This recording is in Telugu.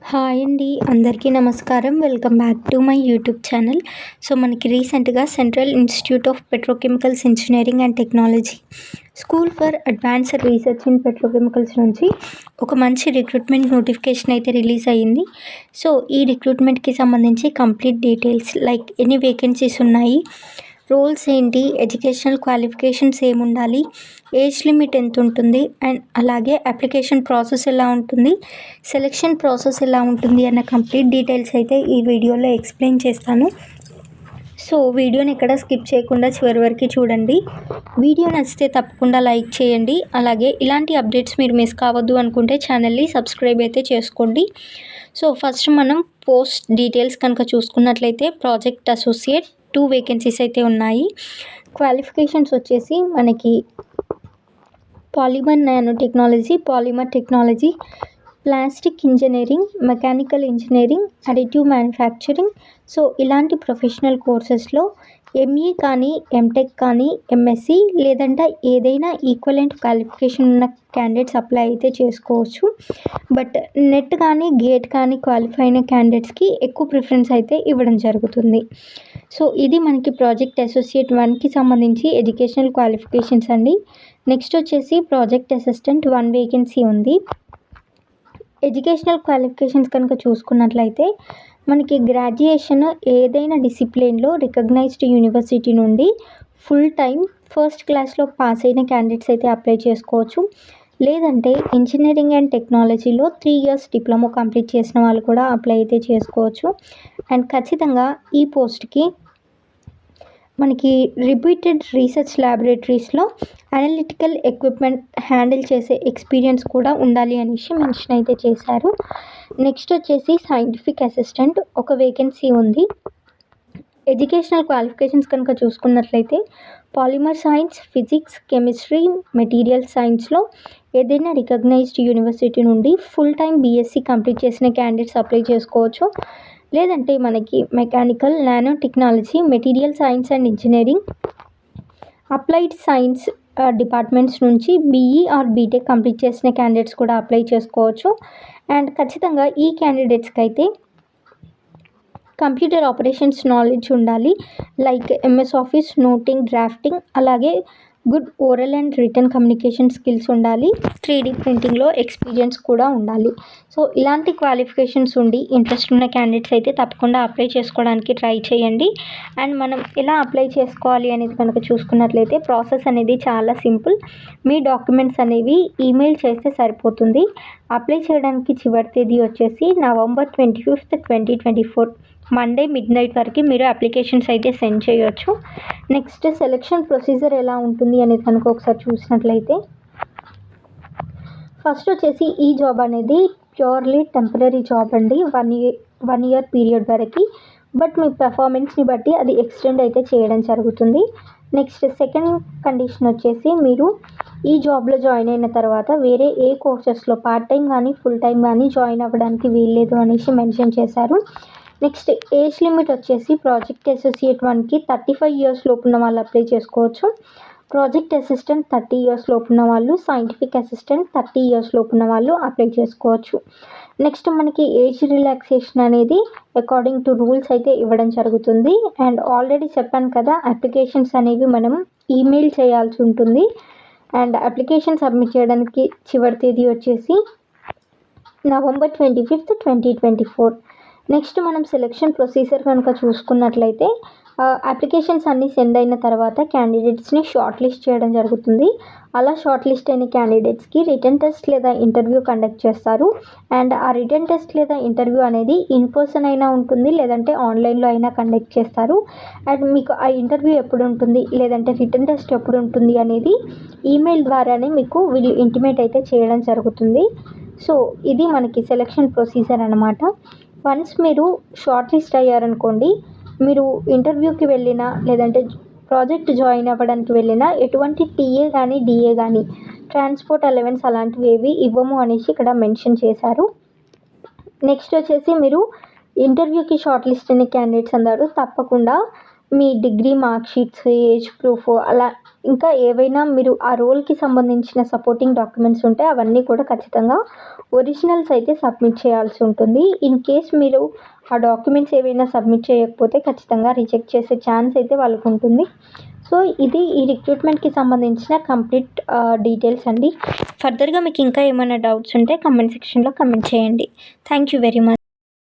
హాయ్ అండి. అందరికీ నమస్కారం. Welcome back to my YouTube channel. So, మనకి రీసెంట్‌గా central institute of petrochemicals engineering and technology school for advanced research in petrochemicals నుంచి ఒక మంచి రిక్రూట్మెంట్ నోటిఫికేషన్ అయితే రిలీజ్ అయ్యింది. సో, ఈ రిక్రూట్మెంట్‌కి సంబంధించి కంప్లీట్ డీటెయిల్స్ లైక్ ఎన్ని వేకెన్సీస్ ఉన్నాయి, రోల్స్ ఏంటి, ఎడ్యుకేషనల్ క్వాలిఫికేషన్స్ ఏముండాలి, ఏజ్ లిమిట్ ఎంత ఉంటుంది, అండ్ అలాగే అప్లికేషన్ ప్రాసెస్ ఎలా ఉంటుంది, సెలెక్షన్ ప్రాసెస్ ఎలా ఉంటుంది అన్న కంప్లీట్ డీటెయిల్స్ అయితే ఈ వీడియోలో ఎక్స్ప్లెయిన్ చేస్తాను. సో, వీడియోని ఎక్కడ స్కిప్ చేయకుండా చివరి వరకు చూడండి. వీడియో నచ్చితే తప్పకుండా లైక్ చేయండి. అలాగే ఇలాంటి అప్డేట్స్ మీరు మిస్ కావద్దు అనుకుంటే ఛానల్ని సబ్స్క్రైబ్ అయితే చేసుకోండి. సో, ఫస్ట్ మనం పోస్ట్ డీటెయిల్స్ కనుక చూసుకున్నట్లయితే ప్రాజెక్ట్ అసోసియేట్ 2 వేకెన్సీస్ అయితే ఉన్నాయి. క్వాలిఫికేషన్స్ వచ్చేసి మనకి polymer nano technology, polymer technology, plastic engineering, mechanical engineering, additive manufacturing. So, ఇలాంటి ప్రొఫెషనల్ కోర్సెస్లో ఎంఈ కానీ, ఎంటెక్ కానీ, ఎంఎస్సి లేదంటే ఏదైనా ఈక్వలెంట్ క్వాలిఫికేషన్ ఉన్న క్యాండిడేట్స్ అప్లై అయితే చేసుకోవచ్చు. బట్ నెట్ కానీ, గేట్ కానీ క్వాలిఫై అయిన క్యాండిడేట్స్కి ఎక్కువ ప్రిఫరెన్స్ అయితే ఇవ్వడం జరుగుతుంది. సో, ఇది మనకి ప్రాజెక్ట్ అసోసియేట్ 1కి సంబంధించి ఎడ్యుకేషనల్ క్వాలిఫికేషన్స్ అండి. నెక్స్ట్ వచ్చేసి ప్రాజెక్ట్ అసిస్టెంట్ 1 వేకెన్సీ ఉంది. ఎడ్యుకేషనల్ క్వాలిఫికేషన్స్ కనుక చూసుకున్నట్లయితే మనకి గ్రాడ్యుయేషన్ ఏదైనా డిసిప్లిన్లో రికగ్నైజ్డ్ యూనివర్సిటీ నుండి ఫుల్ టైం ఫస్ట్ క్లాస్లో పాస్ అయిన క్యాండిడేట్స్ అయితే అప్లై చేసుకోవచ్చు. లేదంటే ఇంజనీరింగ్ అండ్ టెక్నాలజీలో 3 ఇయర్స్ డిప్లొమా కంప్లీట్ చేసిన వాళ్ళు కూడా అప్లై అయితే చేసుకోవచ్చు. అండ్ ఖచ్చితంగా ఈ పోస్ట్కి మనకి రిపీటెడ్ రీసెర్చ్ ల్యాబొరేటరీస్లో అనలిటికల్ ఎక్విప్మెంట్ హ్యాండిల్ చేసే ఎక్స్పీరియన్స్ కూడా ఉండాలి అనేసి మెన్షన్ అయితే చేశారు. నెక్స్ట్ వచ్చేసి సైంటిఫిక్ అసిస్టెంట్ 1 వేకెన్సీ ఉంది. ఎడ్యుకేషనల్ క్వాలిఫికేషన్స్ కనుక చూసుకున్నట్లయితే polymer science, physics, chemistry, material సైన్స్లో ఏదైనా రికగ్నైజ్డ్ యూనివర్సిటీ నుండి ఫుల్ టైం బీఎస్సీ కంప్లీట్ చేసిన క్యాండిడేట్స్ అప్లై చేసుకోవచ్చు. లేదంటే మనకి mechanical, nano technology, material science and engineering, applied science departments నుంచి బీఈ ఆర్ బీటెక్ కంప్లీట్ చేసిన క్యాండిడేట్స్ కూడా అప్లై చేసుకోవచ్చు. అండ్ ఖచ్చితంగా ఈ క్యాండిడేట్స్కి అయితే కంప్యూటర్ ఆపరేషన్స్ నాలెడ్జ్ ఉండాలి. Like MS office, noting, drafting, అలాగే good oral and written communication skills ఉండాలి. 3D ప్రింటింగ్లో ఎక్స్పీరియన్స్ కూడా ఉండాలి. సో, ఇలాంటి క్వాలిఫికేషన్స్ ఉండి ఇంట్రెస్ట్ ఉన్న క్యాండిడేట్స్ అయితే తప్పకుండా అప్లై చేసుకోవడానికి ట్రై చేయండి. అండ్ మనం ఎలా అప్లై చేసుకోవాలి అనేది కనుక చూసుకున్నట్లయితే ప్రాసెస్ అనేది చాలా సింపుల్. మీ డాక్యుమెంట్స్ అనేవి ఈమెయిల్ చేస్తే సరిపోతుంది. అప్లై చేయడానికి చివరి తేదీ వచ్చేసి నవంబర్ 25, 2024 మండే మిడ్నైట్ వరకు మీరు అప్లికేషన్స్ అయితే సెండ్ చేయొచ్చు. నెక్స్ట్ సెలెక్షన్ ప్రొసీజర్ ఎలా ఉంటుంది అనేది కనుక ఒకసారి చూసినట్లయితే ఫస్ట్ వచ్చేసి ఈ జాబ్ అనేది ప్యూర్లీ టెంపరరీ జాబ్ అండి. 1 ఇయర్ పీరియడ్ వరకు. బట్ మీ పెర్ఫార్మెన్స్ని బట్టి అది ఎక్స్టెండ్ అయితే చేయడం జరుగుతుంది. నెక్స్ట్ సెకండ్ కండిషన్ వచ్చేసి మీరు ఈ జాబ్లో జాయిన్ అయిన తర్వాత వేరే ఏ కోర్సెస్లో పార్ట్ టైం కానీ ఫుల్ టైం కానీ జాయిన్ అవ్వడానికి వీల్లేదు అనేసి మెన్షన్ చేశారు. నెక్స్ట్ ఏజ్ లిమిట్ వచ్చేసి ప్రాజెక్ట్ అసోసియేట్ 1కి 35 ఇయర్స్ లోపు ఉన్న వాళ్ళు అప్లై చేసుకోవచ్చు. ప్రాజెక్ట్ అసిస్టెంట్ 30 ఇయర్స్ లోపు ఉన్న వాళ్ళు, సైంటిఫిక్ అసిస్టెంట్ 30 ఇయర్స్ లోపు ఉన్న వాళ్ళు అప్లై చేసుకోవచ్చు. నెక్స్ట్ మనకి ఏజ్ రిలాక్సేషన్ అనేది అకార్డింగ్ టు రూల్స్ అయితే ఇవ్వడం జరుగుతుంది. అండ్ ఆల్రెడీ చెప్పాను కదా, అప్లికేషన్స్ అనేవి మనం ఈమెయిల్ చేయాల్సి ఉంటుంది. అండ్ అప్లికేషన్ సబ్మిట్ చేయడానికి చివరి తేదీ వచ్చేసి నవంబర్ 25, 2024. నెక్స్ట్ మనం సెలెక్షన్ ప్రొసీజర్ కనుక చూసుకున్నట్లయితే అప్లికేషన్స్ అన్నీ సెండ్ అయిన తర్వాత క్యాండిడేట్స్ని షార్ట్ లిస్ట్ చేయడం జరుగుతుంది. అలా షార్ట్ లిస్ట్ అయిన క్యాండిడేట్స్కి రిటర్న్ టెస్ట్ లేదా ఇంటర్వ్యూ కండక్ట్ చేస్తారు. అండ్ ఆ రిటర్న్ టెస్ట్ లేదా ఇంటర్వ్యూ అనేది ఇన్ పర్సన్ అయినా ఉంటుంది, లేదంటే ఆన్లైన్లో అయినా కండక్ట్ చేస్తారు. అండ్ మీకు ఆ ఇంటర్వ్యూ ఎప్పుడు ఉంటుంది, లేదంటే రిటర్న్ టెస్ట్ ఎప్పుడు ఉంటుంది అనేది ఈమెయిల్ ద్వారానే మీకు వీళ్ళు ఇంటిమేట్ అయితే చేయడం జరుగుతుంది. సో, ఇది మనకి సెలెక్షన్ ప్రొసీజర్ అన్నమాట. వన్స్ మీరు షార్ట్ లిస్ట్ అయ్యారనుకోండి, మీరు ఇంటర్వ్యూకి వెళ్ళినా లేదంటే ప్రాజెక్ట్ జాయిన్ అవ్వడానికి వెళ్ళినా ఎటువంటి టీఏ కానీ డిఏ కానీ ట్రాన్స్పోర్ట్ అలవెన్స్ అలాంటివి ఏవి ఇవ్వము అనేసి ఇక్కడ మెన్షన్ చేశారు. నెక్స్ట్ వచ్చేసి మీరు ఇంటర్వ్యూకి షార్ట్ లిస్ట్ అయిన క్యాండిడేట్స్ అందరూ తప్పకుండా మీ degree mark sheets, age proof అలా ఇంకా ఏవైనా మీరు ఆ రోల్కి సంబంధించిన సపోర్టింగ్ డాక్యుమెంట్స్ ఉంటే అవన్నీ కూడా ఖచ్చితంగా ఒరిజినల్స్ అయితే సబ్మిట్ చేయాల్సి ఉంటుంది. ఇన్ కేస్ మీరు ఆ డాక్యుమెంట్స్ ఏవైనా సబ్మిట్ చేయకపోతే ఖచ్చితంగా రిజెక్ట్ చేసే ఛాన్స్ అయితే వాళ్ళకు ఉంటుంది. సో ఇది ఈ రిక్రూట్మెంట్కి సంబంధించిన కంప్లీట్ డీటెయిల్స్ అండి. ఫర్దర్గా మీకు ఇంకా ఏమైనా డౌట్స్ ఉంటే కమెంట్ సెక్షన్లో కమెంట్ చేయండి. Thank you very much.